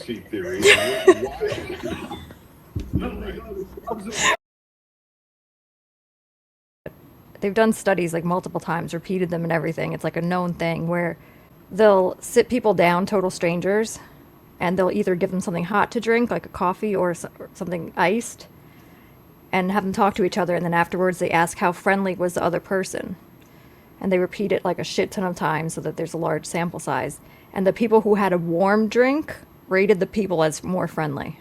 conspiracy theory. Why? They've done studies like multiple times, repeated them and everything. It's like a known thing where they'll sit people down, total strangers, and they'll either give them something hot to drink, like a coffee or something iced, and have them talk to each other. And then afterwards, they ask how friendly was the other person. And they repeat it like a shit ton of times so that there's a large sample size. And the people who had a warm drink rated the people as more friendly.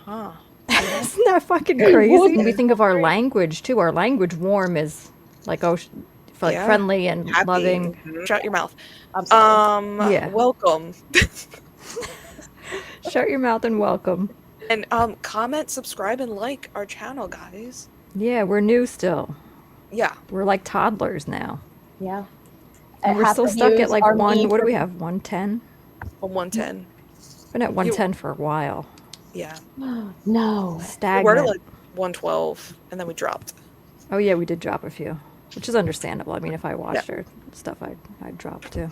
Huh. Isn't that fucking crazy? We think of our language too. Our language, warm, is like like Yeah. friendly and Happy. loving. Shut your mouth. I'm sorry. Yeah. Welcome. Shut your mouth and welcome. And comment, subscribe, and like our channel, guys. Yeah, we're new still. Yeah. We're like toddlers now. Yeah. And we're Half still the stuck views at like are one. me What do for- we have? 110. A 110. Been at 110 for a while. Yeah. No. We Stagnant. were at like 112, and then we dropped. Oh yeah, we did drop a few, which is understandable. I mean, if I watched our stuff, I'd drop too.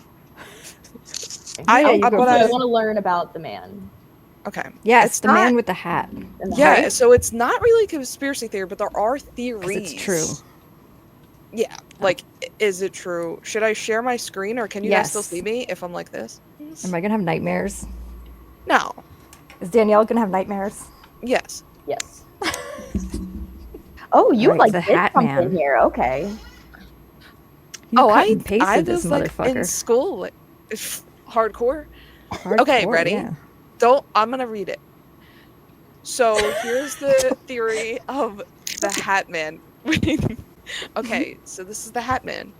I you go want first. to learn about the man. Okay. Yes, It's the not- man with the hat. And the Yeah, height. so it's not really a conspiracy theory, but there are 'Cause theories. it's true. Yeah. Like, is it true? Should I share my screen, or can you guys still Yes. see me if I'm like this? Am I gonna have nightmares? No. Is Danielle gonna have nightmares? Yes. Yes. Oh, you Alright, like the did Hat something Man. here. Okay. You cut I and pasted this was like in motherfucker. school, like, hardcore. Hardcore, Okay, ready? yeah. I'm gonna read it. So here's the theory of the Hat Man. Okay, so this is the Hat Man.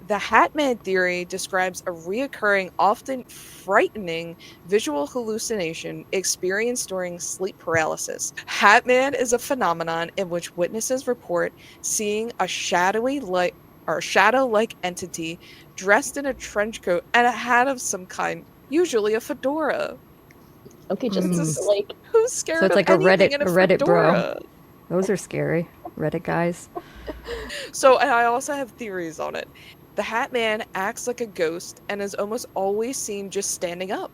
The Hat Man theory describes a reoccurring, often frightening visual hallucination experienced during sleep paralysis. Hat Man is a phenomenon in which witnesses report seeing a shadow-like entity dressed in a trench coat and a hat of some kind, usually a fedora. Okay, just Mm. like Who's scared So it's of like a anything Reddit- in a a Reddit bro. fedora? Those are scary. Reddit guys. So, and I also have theories on it. The Hat Man acts like a ghost and is almost always seen just standing up.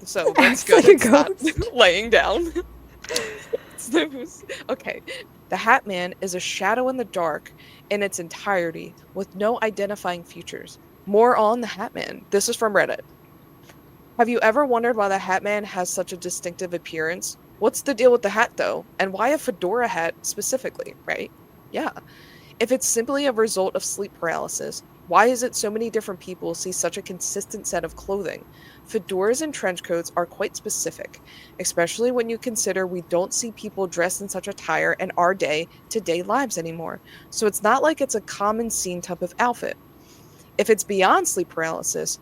So that's Acts good. like a It's not ghost. laying down. Okay. The Hat Man is a shadow in the dark in its entirety with no identifying features. More on the Hat Man. This is from Reddit. Have you ever wondered why the Hat Man has such a distinctive appearance? What's the deal with the hat, though? And why a fedora hat specifically, right? Yeah. If it's simply a result of sleep paralysis, why is it so many different people see such a consistent set of clothing? Fedoras and trench coats are quite specific, especially when you consider we don't see people dressed in such attire in our day-to-day lives anymore. So it's not like it's a common scene type of outfit. If it's beyond sleep paralysis,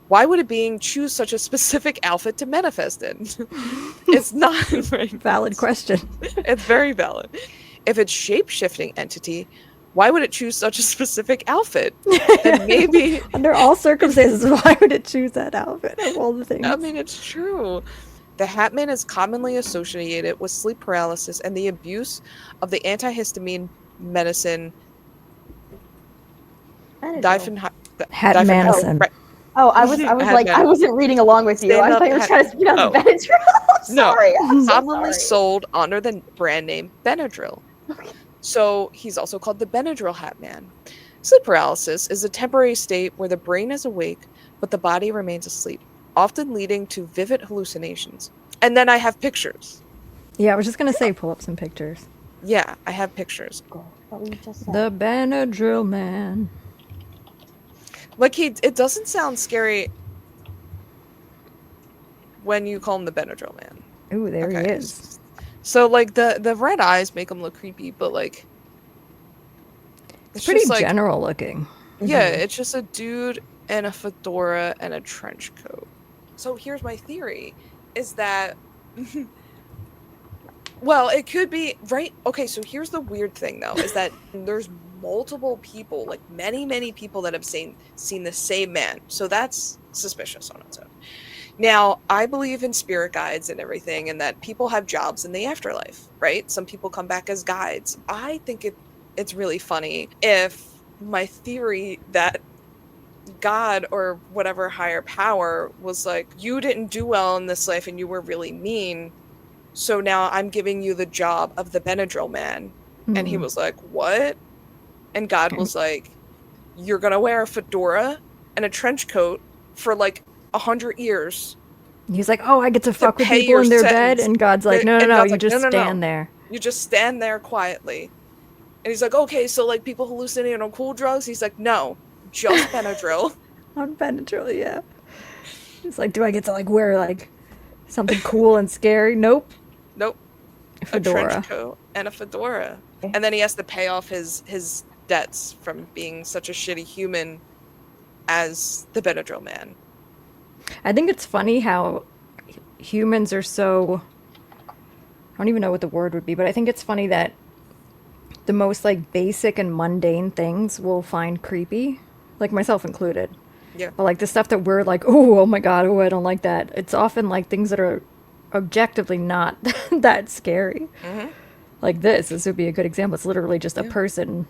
why would a being choose such a specific outfit to manifest in? It's not right. Valid question. It's very valid. If it's shape-shifting entity, why would it choose such a specific outfit? And maybe Under all circumstances, why would it choose that outfit of all the things? I mean, it's true. The Hat Man is commonly associated with sleep paralysis and the abuse of the antihistamine medicine Hatmanison. Oh, I was like, I wasn't reading along with you. I thought you were trying to speak out the Benadryl. I'm sorry. I'm so commonly sorry. sold under the brand name Benadryl. So he's also called the Benadryl Hat Man. Sleep paralysis is a temporary state where the brain is awake, but the body remains asleep, often leading to vivid hallucinations. And then I have pictures. Yeah, I was just gonna say, pull up some pictures. Yeah, I have pictures. What we just said. The Benadryl Man. Like it doesn't sound scary when you call him the Benadryl Man. Ooh, there he Okay. is. So like the red eyes make him look creepy, but like It's pretty just, like, general looking. Yeah, it's just a dude in a fedora and a trench coat. So here's my theory, is that well, it could be right. Okay, so here's the weird thing though, is that there's multiple people, like many people that have seen the same man. So that's suspicious on its own. Now, I believe in spirit guides and everything, and that people have jobs in the afterlife, right? Some people come back as guides. I think it's really funny if my theory that God or whatever higher power was like, you didn't do well in this life and you were really mean, so now I'm giving you the job of the Benadryl man. And he was like, what? And God was like, you're gonna wear a fedora and a trench coat for like 100 years. He's like, oh, I get to fuck with people in their bed, and God's like, no, you just stand there. You just stand there quietly. And he's like, okay, so like people hallucinating on cool drugs? He's like, no, just Benadryl. On Benadryl, yeah. It's like, do I get to like wear like something cool and scary? Nope. A trench coat and a fedora. And then he has to pay off his debts from being such a shitty human as the Benadryl man. I think it's funny how humans are so... I don't even know what the word would be, but I think it's funny that the most like basic and mundane things we'll find creepy, like myself included. Yeah. But like the stuff that we're like, oh my god, I don't like that. It's often like things that are objectively not that scary. Mm-hmm. Like this would be a good example. It's literally just a person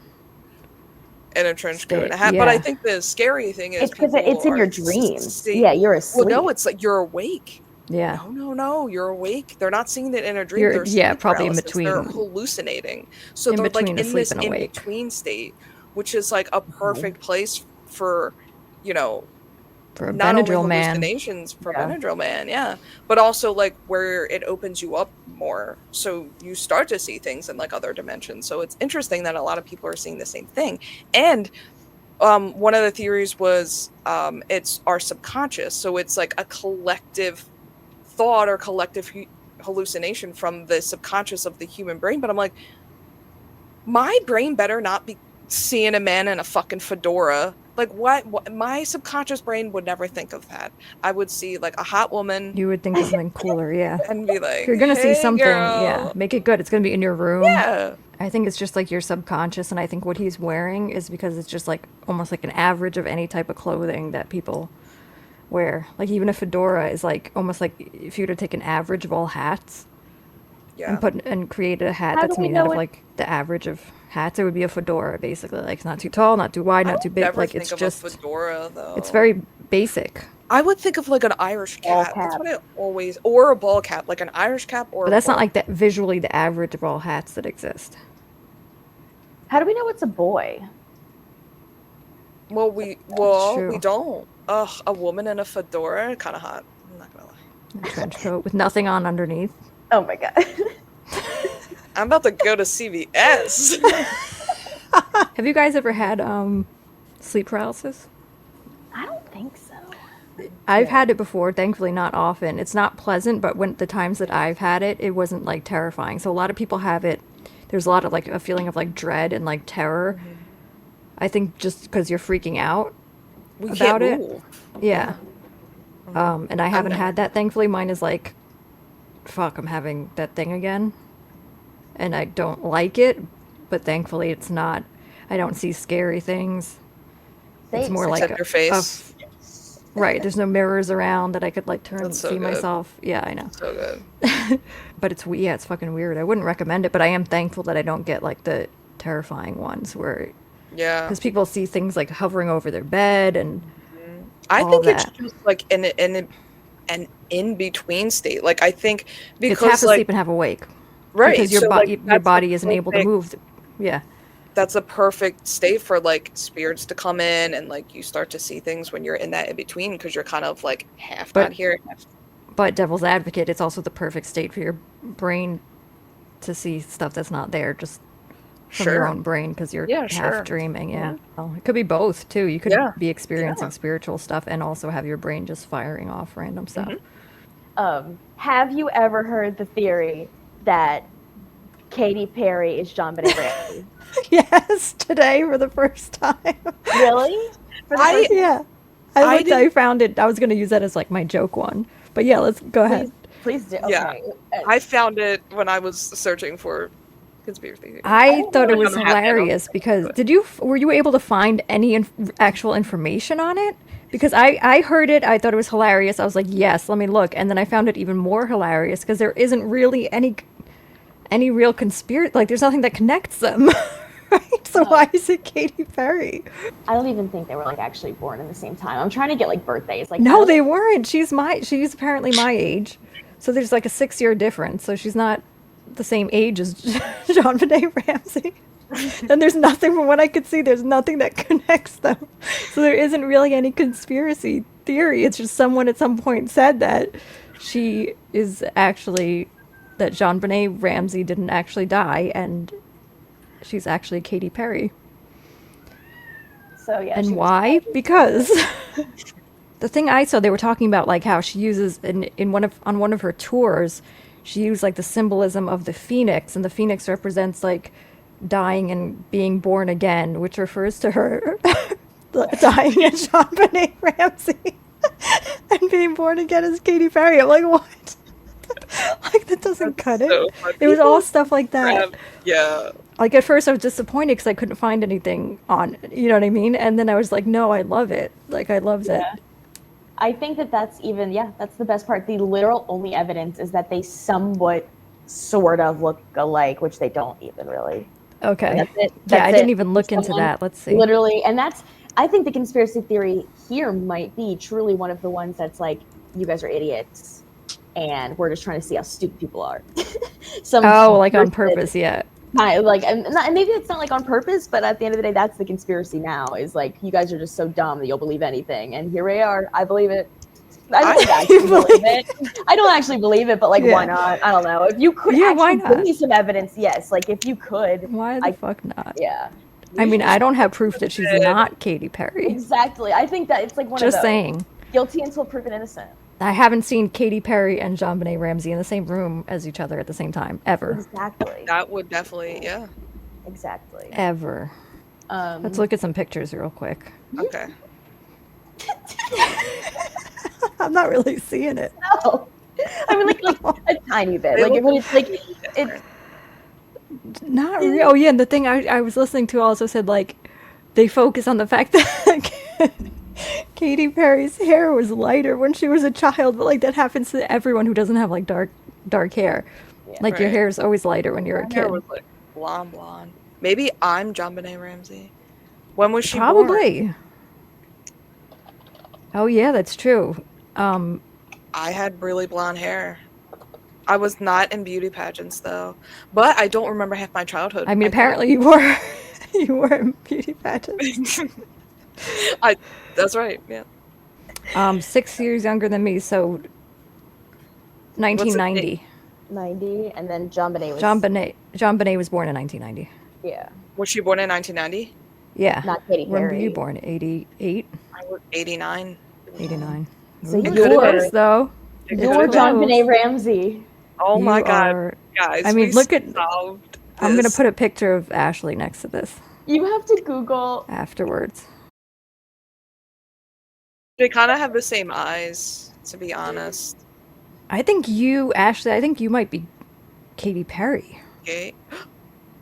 in a trench coat and a hat. Yeah. But I think the scary thing is because it's in your dreams. Yeah, you're asleep. Well, no, it's like you're awake. Yeah. No, you're awake. They're not seeing it in a dream. They're probably in between. They're hallucinating. So they're like in this in-between state, which is like a perfect place for, for a not Benadryl only man. Hallucinations for Benadryl man, yeah. But also like where it opens you up more. So you start to see things in like other dimensions. So it's interesting that a lot of people are seeing the same thing. And one of the theories was it's our subconscious. So it's like a collective thought or collective hallucination from the subconscious of the human brain. But I'm like, my brain better not be seeing a man in a fucking fedora. Like what my subconscious brain would never think of that. I would see like a hot woman. You would think of something cooler, yeah. And be like, if you're gonna see something, girl. yeah, make it good. It's gonna be in your room. Yeah. I think it's just like your subconscious, and I think what he's wearing is because it's just like almost like an average of any type of clothing that people wear. Like even a fedora is like almost like if you were to take an average of all hats and create a hat that's made out of like the average of hats, it would be a fedora basically. Like it's not too tall, not too wide, not too big. Like it's just a fedora though. It's very basic. I would think of like an Irish cap. That's what I always, or a ball cap, like an Irish cap or. But that's not like that visually the average of all hats that exist. How do we know it's a boy? Well, we don't. Ugh, a woman in a fedora, kind of hot. I'm not gonna lie. A trench coat with nothing on underneath. Oh my god. I'm about to go to CVS. Have you guys ever had sleep paralysis? I don't think so. I've had it before, thankfully not often. It's not pleasant, but when the times that I've had it, it wasn't like terrifying. So a lot of people have it. There's a lot of like a feeling of like dread and like terror. Mm-hmm. I think just because you're freaking out about it. Yeah. And I haven't had that. Thankfully, mine is like, fuck, I'm having that thing again. And I don't like it, but thankfully it's not. I don't see scary things. It's more like your face. Right, there's no mirrors around that I could like turn and see myself. Yeah, I know. So good. But it's fucking weird. I wouldn't recommend it, but I am thankful that I don't get like the terrifying ones where because people see things like hovering over their bed and I think it's just like an in-between state. Like I think because it's half asleep and half awake. Right. Because your body isn't able to move. Yeah. That's a perfect state for like spirits to come in and like you start to see things when you're in that in between because you're kind of like half not here. But devil's advocate, it's also the perfect state for your brain to see stuff that's not there just from your own brain because you're half dreaming. Yeah. Oh, it could be both too. You could be experiencing spiritual stuff and also have your brain just firing off random stuff. Mm-hmm. Have you ever heard the theory that Katy Perry is Jon Benet Ramsey? Yes, today for the first time. Really? I found it. I was going to use that as like my joke one. But yeah, let's go ahead. Please do. Okay. Yeah. I found it when I was searching for conspiracy theories. I thought it was hilarious because were you able to find any actual information on it? Because I heard it, I thought it was hilarious. I was like, yes, let me look. And then I found it even more hilarious because there isn't really any real conspiracy. Like, there's nothing that connects them. Right? So why is it Katy Perry? I don't even think they were like actually born in the same time. I'm trying to get like birthdays. Like No, they weren't. She's apparently my age. So there's like a 6-year difference. So she's not the same age as Jon Benet Ramsey. And there's nothing, from what I could see, there's nothing that connects them. So there isn't really any conspiracy theory. It's just someone at some point said that she is actually, that Jon Benet Ramsey didn't actually die, and she's actually Katy Perry. So yeah. And why? Because the thing I saw, they were talking about like how she uses on one of her tours, she used like the symbolism of the phoenix, and the phoenix represents like dying and being born again, which refers to her dying as Jon Benet Ramsey and being born again as Katy Perry. I'm like, what? Like, that doesn't cut so it. funny. It was all stuff like that. Yeah. Like, at first I was disappointed because I couldn't find anything on, you know what I mean? And then I was like, no, I love it. Like, I loved it. I think that's the best part. The literal only evidence is that they somewhat sort of look alike, which they don't even really. Okay. That's it. Yeah, I That's didn't it. even look into Someone that. Let's see. Literally, and I think the conspiracy theory here might be truly one of the ones that's like, you guys are idiots, and we're just trying to see how stupid people are. Like on purpose, yeah. Kind of like, and maybe it's not like on purpose, but at the end of the day, that's the conspiracy now, is like, you guys are just so dumb that you'll believe anything, and here we are. I believe it. I don't actually believe it. I don't actually believe it, but like, why not? I don't know. If you could why actually not? give me some evidence, yes. Like, if you could. Why the fuck not? Yeah. I mean, I don't have proof that she's not Katy Perry. Exactly. I think that it's like one of those. Just saying. Guilty until proven innocent. I haven't seen Katy Perry and Jon Benet Ramsey in the same room as each other at the same time, ever. Exactly. That would definitely, yeah. Exactly. Ever. Let's look at some pictures real quick. Okay. I'm not really seeing it. No. I mean, like a tiny bit. Like, it's like, it's not real. Oh, yeah, and the thing I was listening to also said, like, they focus on the fact that Katy Perry's hair was lighter when she was a child, but, like, that happens to everyone who doesn't have, like, dark hair. Yeah. Like, your Right. hair is always lighter when you're a My hair kid. was like blonde. Maybe I'm Jon Benet Ramsey. When was she born? Probably. Oh, yeah, that's true. I had really blonde hair. I was not in beauty pageants though, but I don't remember half my childhood. I mean, apparently you were in beauty pageants. That's right. Yeah. 6 years younger than me, so 1990. 90, and then Jon Benet was. Jon Benet was born in 1990. Yeah. Was she born in 1990? Yeah. Not Katy When were Perry. you born? 88? I was 89. 89. So Ooh, could've close, been. though. You're Jon Benet Ramsey. Oh my You god, are- guys! I mean, we look at- solved I'm going to this. put a picture of Ashley next to this You have to Google. afterwards. They kind of have the same eyes, to be honest. Ashley, I think you might be Katy Perry. Okay.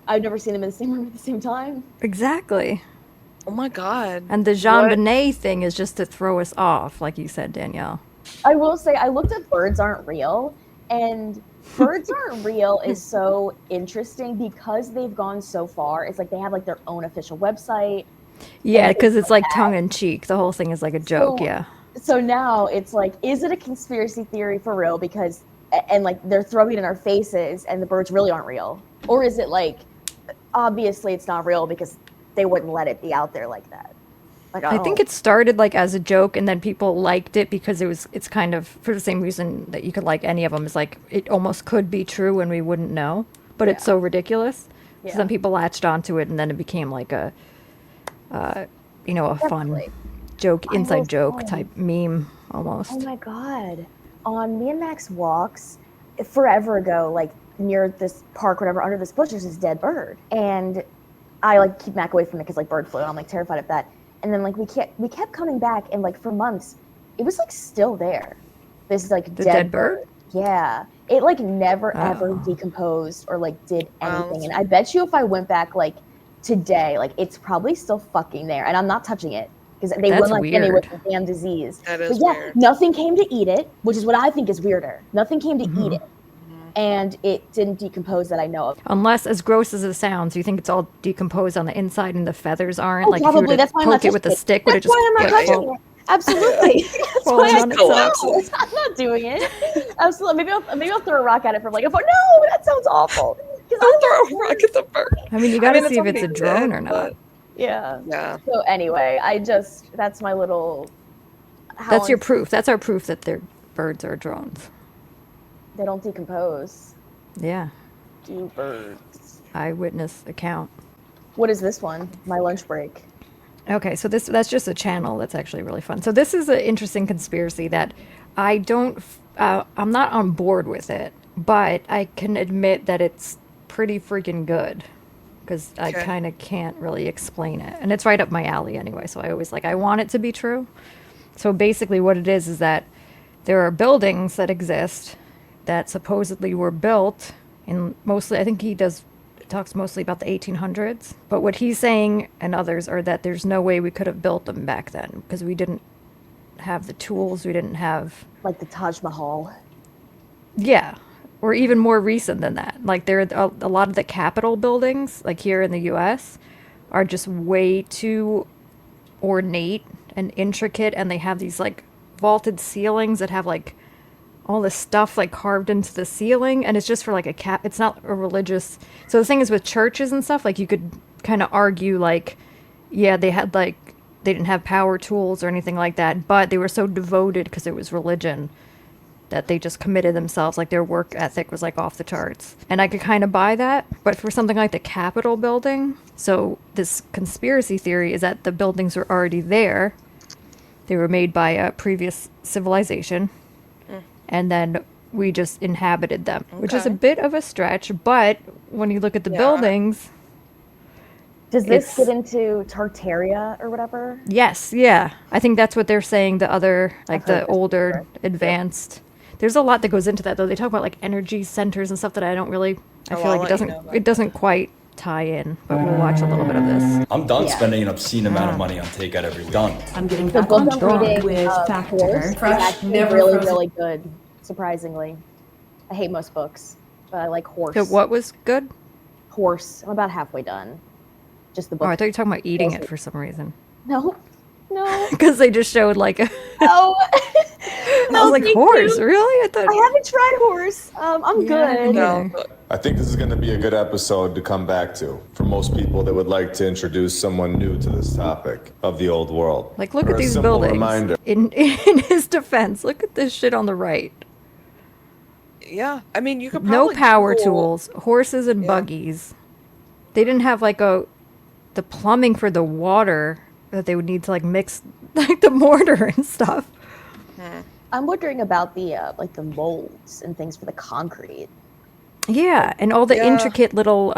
I've never seen them in the same room at the same time. Exactly. Oh my god. And the Jon What? Benet thing is just to throw us off, like you said, Danielle. I will say, I looked at Birds Aren't Real, and Birds Aren't Real is so interesting because they've gone so far. It's like they have like their own official website. Yeah, And because things it's like that. tongue in cheek. The whole thing is like a joke, So- yeah. So now it's like, is it a conspiracy theory for real? Because, and like they're throwing it in our faces and the birds really aren't real. Or is it like, obviously it's not real because they wouldn't let it be out there like that. Like, I think it started like as a joke, and then people liked it because it's kind of for the same reason that you could like any of them. Is like it almost could be true and we wouldn't know, but it's so ridiculous. Yeah. So then people latched onto it, and then it became like a, a fun Definitely. joke, I inside will joke say- type meme almost. Oh my God. On me and Max walks forever ago, like near this park, whatever, under this bush, there's this dead bird. And I like keep Mac away from it because like bird flu, and I'm like terrified of that. And then like we kept coming back, and like for months, it was like still there. This like The dead bird? Yeah. It like never ever Oh. decomposed or like did Wow. anything. And I bet you if I went back like today, like it's probably still fucking there. And I'm not touching it because they That's wouldn't like get it with weird. the damn disease. That But is yeah, weird. nothing came to eat it, which is what I think is weirder. Nothing came to eat it. and it didn't decompose that I know of. Unless, as gross as it sounds, you think it's all decomposed on the inside and the feathers aren't? Oh, Like if you probably. were to That's why I'm not poke it with a touching it. stick, would it That's just why I'm not like, touching fall? it. Absolutely. That's Falling why I on itself. no, I'm not doing it. Absolutely. Maybe I'll throw a rock at it from like a foot. No, that sounds awful. 'Cause Don't throw a rock at the bird. I mean, you gotta see if okay it's a to drone it, or not. but- Yeah. Yeah. So anyway, that's my little. That's your proof. That's our proof that their birds are drones. They don't decompose. Yeah. Do birds? Eyewitness account. What is this one? My lunch break. Okay, so that's just a channel that's actually really fun. So this is an interesting conspiracy that I'm not on board with it, but I can admit that it's pretty freaking good because I Okay. kind of can't really explain it. And it's right up my alley anyway, so I want it to be true. So basically what it is that there are buildings that exist that supposedly were built in mostly, I think talks mostly about the 1800s. But what he's saying and others are that there's no way we could have built them back then because we didn't have the tools, we didn't have... Like the Taj Mahal. Yeah, or even more recent than that. Like there are a lot of the Capitol buildings, like here in the U.S., are just way too ornate and intricate, and they have these like vaulted ceilings that have like all this stuff like carved into the ceiling, and it's just for like it's not a religious. So the thing is with churches and stuff, like you could kind of argue like, yeah, they didn't have power tools or anything like that, but they were so devoted because it was religion that they just committed themselves, like their work ethic was like off the charts. And I could kind of buy that, but for something like the Capitol building, so this conspiracy theory is that the buildings were already there. They were made by a previous civilization, and then we just inhabited them, which is a Okay. bit of a stretch, but when you look at the Yeah. buildings, Does this It's- get into Tartaria or whatever? yes, yeah. I think that's what they're saying, the other, like I've heard the this older, before. advanced. There's a lot that goes into that, though. They talk about, like, energy centers and stuff that I don't really, I Oh, feel I'll like let you know about it doesn't quite tie in, but we'll watch a little bit of this. I'm done Yeah. spending an obscene amount of money on takeout every done. I'm getting The back book on I'm track reading with Fact Horse Checker. is Fresh, actually never really, frozen. really good, surprisingly. I hate most books, but I like Horse. So what was good? Horse. I'm about halfway done. Just the book. Oh, I thought you were talking about eating it for some reason. No. No. Because they just showed, like, No. I was like, thank horse? you. Really? I thought... I haven't tried Horse. I'm Yeah, I good. didn't No, either. but I think this is going to be a good episode to come back to for most people that would like to introduce someone new to this topic of the old world. Like, look Or at a these simple buildings. Reminder. In his defense, look at this shit on the right. yeah, I mean, you could No probably power Google- tools, horses and Yeah. buggies. They didn't have like the plumbing for the water that they would need to like mix like the mortar and stuff. I'm wondering about the like the molds and things for the concrete. Yeah, and all the Yeah. intricate little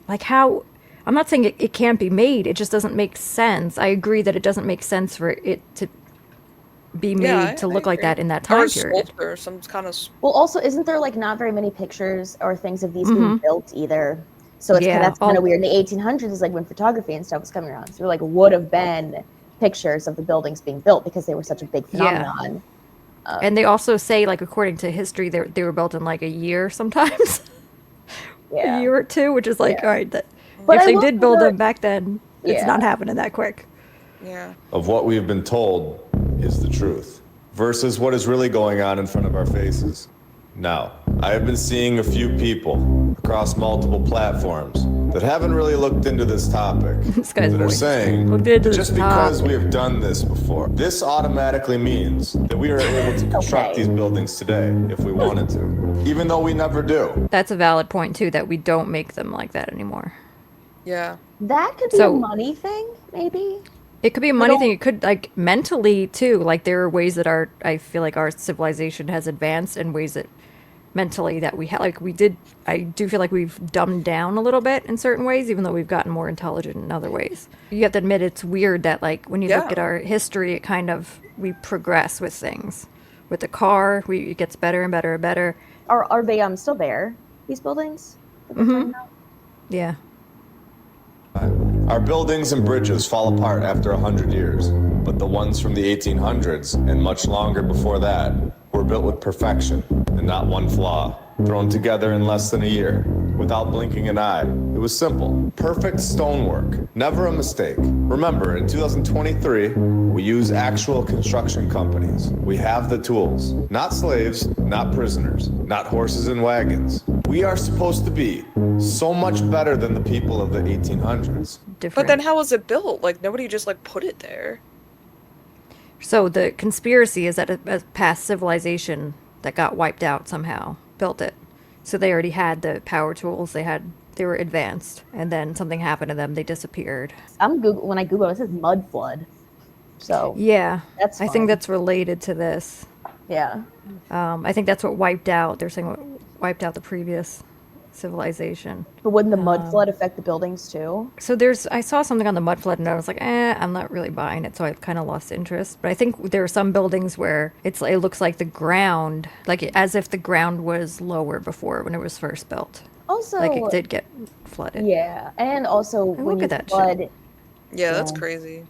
like how I'm not saying it can't be made, it just doesn't make sense. I agree that it doesn't make sense for it to be made Yeah, to I look like agree. that in that Or time a period. sculptor, some kind of. Well, also, isn't there like not very many pictures or things of these being built either? So it's Yeah, that's kind all- of weird. In the 1800s is like when photography and stuff was coming around. So there like would have been pictures of the buildings being built because they were such a big Yeah. phenomenon. And they also say, like, according to history, they were built in like a year sometimes, Yeah. a year or two, which is like, Yeah. all right, that But if I they will did say build that- them back then, it's Yeah. not happening that quick. Yeah. Of what we have been told is the truth versus what is really going on in front of our faces. Now, I have been seeing a few people across multiple platforms that haven't really looked into this topic. This guy's that are voice. saying Looked into just this because topic. we have done this before, this automatically means that we are able to construct Okay. these buildings today if we wanted to, even though we never do. That's a valid point too, that we don't make them like that anymore. Yeah. That could be So- a money thing, maybe. It could be a money don't- thing. It could like mentally too. Like there are ways that I feel like our civilization has advanced, and ways that mentally that we like we did. I do feel like we've dumbed down a little bit in certain ways, even though we've gotten more intelligent in other ways. You have to admit it's weird that like when you look Yeah. at our history, it kind of we progress with things. With the car, it gets better and better and better. Are they still there? These buildings? that they're talking about? Yeah. Our buildings and bridges fall apart after 100 years, but the ones from the 1800s and much longer before that were built with perfection and not one flaw. Thrown together in less than a year, without blinking an eye. It was simple. Perfect stonework. Never a mistake. Remember, in 2023, we use actual construction companies. We have the tools. Not slaves, not prisoners, not horses and wagons. We are supposed to be so much better than the people of the 1800s. Different. But then how was it built? Like, nobody just, like, put it there. So the conspiracy is that a past civilization that got wiped out somehow built it. So they already had the power tools. They were advanced, and then something happened to them. They disappeared. When I Google it says mud flood. So Yeah, That's I think fine. that's related to this. yeah. I think that's what wiped out. They're saying what wiped out the previous civilization. But wouldn't the mud flood affect the buildings too? So I saw something on the mud flood and I was like, I'm not really buying it. So I kind of lost interest. But I think there are some buildings where it looks like the ground, like as if the ground was lower before when it was first built. Also, Like it did get flooded. yeah, and also when look you at that shit. flood, Yeah, that's Yeah. crazy.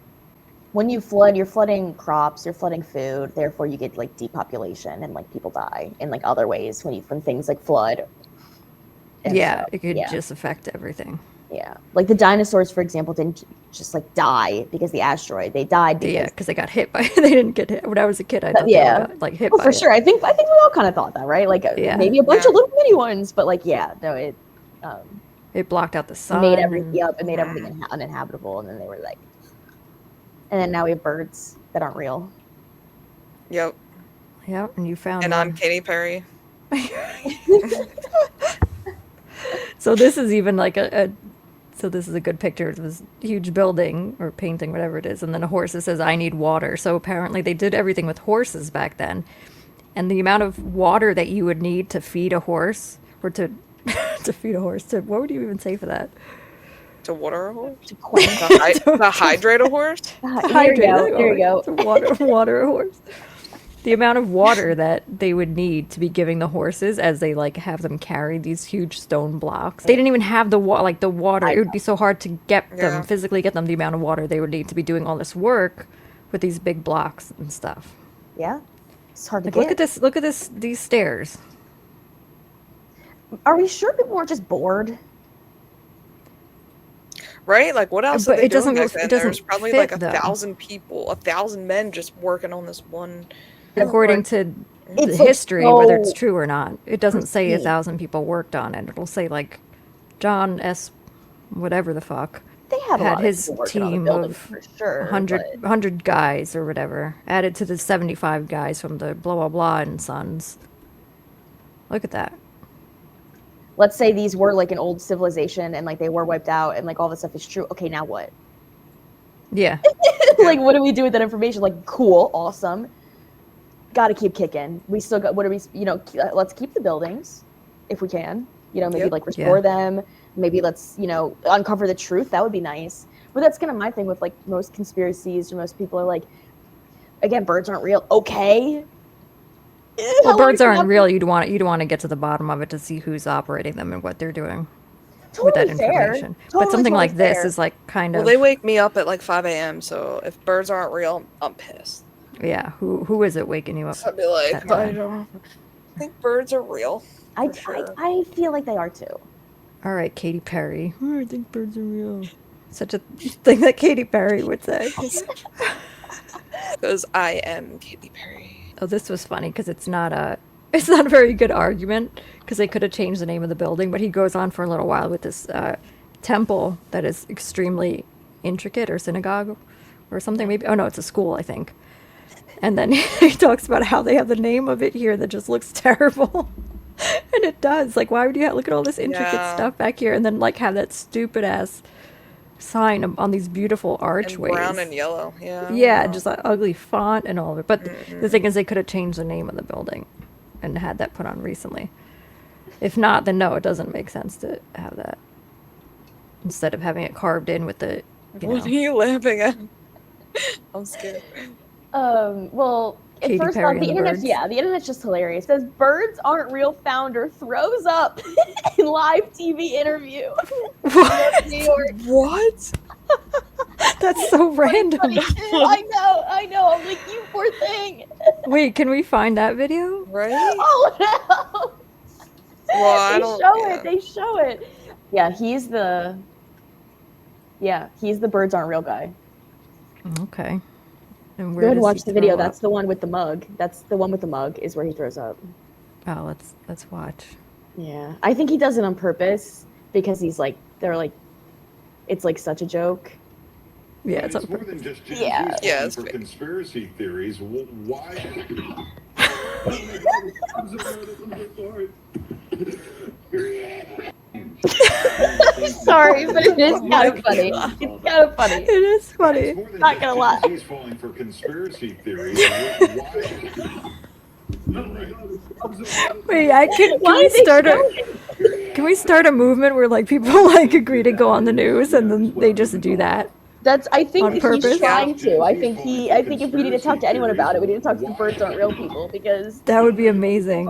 when you flood, you're flooding crops, you're flooding food. Therefore, you get like depopulation and like people die in like other ways when things like flood. And Yeah, so, it could yeah. just affect everything. Yeah, like the dinosaurs, for example, didn't just like die because the asteroid. They died because Yeah, because they got hit by they didn't get hit. When I was a kid, I thought they yeah. all got, like hit Oh, by for it. sure. I think we all kind of thought that, right? Like Yeah. maybe a bunch Yeah. of little mini ones, but like yeah, no, it It blocked out the sun. made everything up. It made everything uninhabitable, and then they were like, and then now we have birds that aren't real. Yep. Yeah, and you found And one. I'm Katy Perry. So this is even like so this is a good picture of this huge building or painting, whatever it is, and then a horse that says, "I need water." So apparently they did everything with horses back then. And the amount of water that you would need to feed a horse, or to to feed a horse, what would you even say for that? To water a horse? To quench. To hydrate a horse? There you go. There you go. To water a horse. The amount of water that they would need to be giving the horses as they like have them carry these huge stone blocks. They didn't even have the water. It would be so hard to get them, Yeah. physically get them the amount of water they would need to be doing all this work with these big blocks and stuff. Yeah, it's hard to Like get. look at these stairs. Are we sure people weren't just bored? Right? Like, what else But are they it doesn't doing back look- it then? There's doesn't probably fit, like though. 1,000 people, 1,000 men just working on this one. According to It's the like history, whether it's so true or not, it doesn't say pristine. 1,000 people worked on it. It'll say like John S. whatever the fuck. They had a Had lot his of people working on the team building of for sure. 100 guys or whatever, added to the 75 guys from the blah blah blah and Sons. Look at that. Let's say these were like an old civilization and like they were wiped out and like all this stuff is true. Okay, now what? Yeah. Like, what do we do with that information? Like, cool, awesome. Got to keep kicking. We still got, what do we, let's keep the buildings if we can. Maybe Yep. like restore them. Maybe let's, uncover the truth. That would be nice. But that's kind of my thing with like most conspiracies or most people are like, again, birds aren't real. Okay. Well, How birds long aren't is real. You'd want to get to the bottom of it to see who's operating them and what they're doing that? with that Totally fair. information. Totally, But something totally like this fair. is like kind Well, of they wake me up at like 5 a.m., so if birds aren't real, I'm pissed. yeah. Who is it waking you up? I'd be like, That I time. don't think birds are real. I sure. feel like they are too. All right, Katy Perry. Oh, I think birds are real. Such a thing that Katy Perry would say. Because I am Katy Perry. Oh, this was funny because it's not a very good argument because they could have changed the name of the building, but he goes on for a little while with this temple that is extremely intricate, or synagogue or something maybe. Oh no, it's a school, I think. And then he talks about how they have the name of it here that just looks terrible. And it does. Like, why would you look at all this intricate Yeah. stuff back here and then like have that stupid ass sign on these beautiful And archways? brown and yellow. Yeah. Yeah, just an ugly font and all of it. But the thing is, they could have changed the name of the building and had that put on recently. If not, then no, it doesn't make sense to have that. Instead of having it carved in with the, What are you laughing at? I'm scared. Well, Katy first Perry off, and the the internet's birds. the internet's just hilarious. It says birds aren't real founder throws up in live TV interview. New York. What? That's so random. I know. I'm like, you poor thing. Wait, can we find that video? Right? Oh no. Well, I They don't. show yeah. it. They show it. Yeah, he's the birds aren't real guy. Okay. And Go where ahead and does watch he the video. throw up? That's the one with the mug. That's the one with the mug is where he throws up. Oh, let's watch. Yeah. I think he does it on purpose because he's like they're like it's like such a joke. Yeah, And it's it's on more purpose. than just Gen Yeah. Z's Yeah, falling it's for fake. conspiracy theories. Why? Sorry, but it is kind of funny. It's kind of funny. It is funny. It's more than Not just gonna lie. Gen Z's falling for conspiracy theories. Why? Wait, can Why we did they start show a it? can we start a movement where like people like agree to go on the news and then they just do that? I think On he's purpose? trying to. I think if we need to talk to anyone about it, we need to talk to the birds aren't real people because That would be amazing.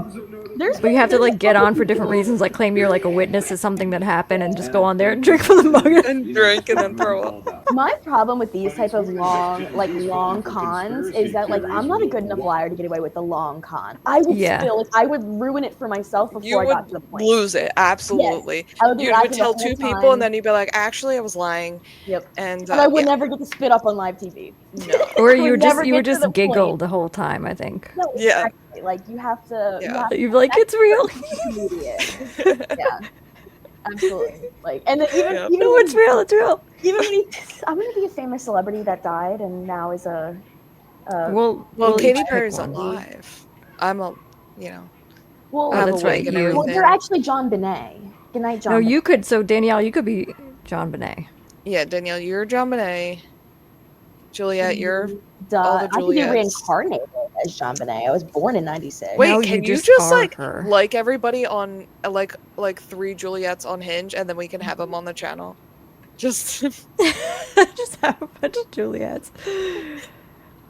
there's But you have to like get on for different reasons, like claim you're like a witness to something that happened and just go on there and drink from the mug. And drink and then throw up. My problem with these type of long cons is that like I'm not a good enough liar to get away with the long con. I would Yeah. still like I would ruin it for myself You before I got to the would point. lose it, absolutely. I would be You laughing would the tell whole two people, time. and then you'd be like, "Actually, I was lying," Yep. and And I would yeah. never get to spit up on live TV. No. Or I you would never just get to the giggle point. the whole time, I think. No, Yeah. exactly. Like you have to. Yeah. You have to You'd be like, it's real. comedian. Yeah. Absolutely. Like, and then even Yeah. even No, when it's real, it's real. even when I'm gonna be a famous celebrity that died and now is a. Well, Well, Katy each pick Perry's one. alive. I'm a, you know, Well, I have that's a wig right, and you. well, everything. you're actually Jon Benet. Good night, Jon. No, Benet. you could. So Danielle, you could be Jon Benet. Yeah, Danielle, you're Jon Benet. Juliet, you're Duh. all the I could be Juliets. reincarnated as Jon Benet. I was born in '96. Wait, No, can you you just just are like her. like everybody on like 3 Juliets on Hinge, and then we can have them on the channel? Just Just have a bunch of Juliets.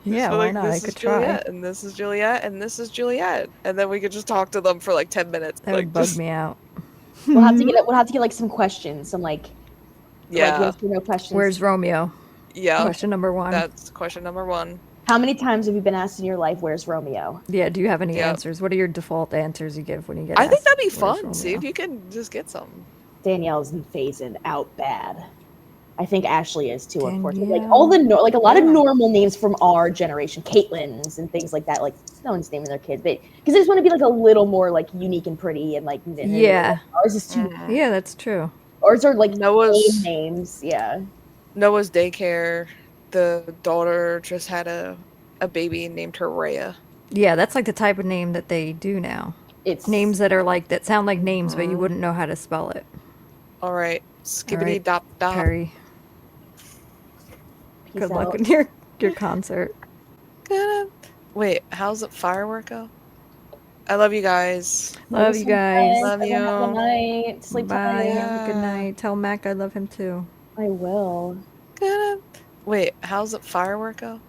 Yeah, so, why like, not? this I is could try. Juliet, and this is Juliet, and this is Juliet, and then we could just talk to them for like 10 minutes. That like would bug just, me out. We'll have to get like some questions, some like Yeah, yes or no questions. Where's Romeo? yeah. Question number one. That's question number 1. How many times have you been asked in your life, "Where's Romeo"? Yeah, do you have any Yeah. answers? What are your default answers you give when you get I think asked, that'd be "Where's fun. See Romeo?" if you can just get some. Danielle's phasing out bad. I think Ashley is too, unfortunately. Like Danielle. all the like a lot of normal names from our generation, Caitlyn's and things like that. Like no one's naming their kids, because they just want to be like a little more like unique and pretty and like. Yeah. Ours is too. Yeah, that's true. Ours are like Noah's names. Yeah. Noah's daycare. The daughter just had a baby and named her Rhea. Yeah, that's like the type of name that they do now. It's Names that are like that sound like names, but you wouldn't know how to spell it. All right, skibbity right, dop dop. Perry, Peace good luck out. with your concert. Wait, how's it firework go? I love you guys. Love you guys. Love Have a you. good night. Sleep Bye. tight. Have a good Yeah. night. Tell Mac I love him too. I will. Wait, how's it firework go?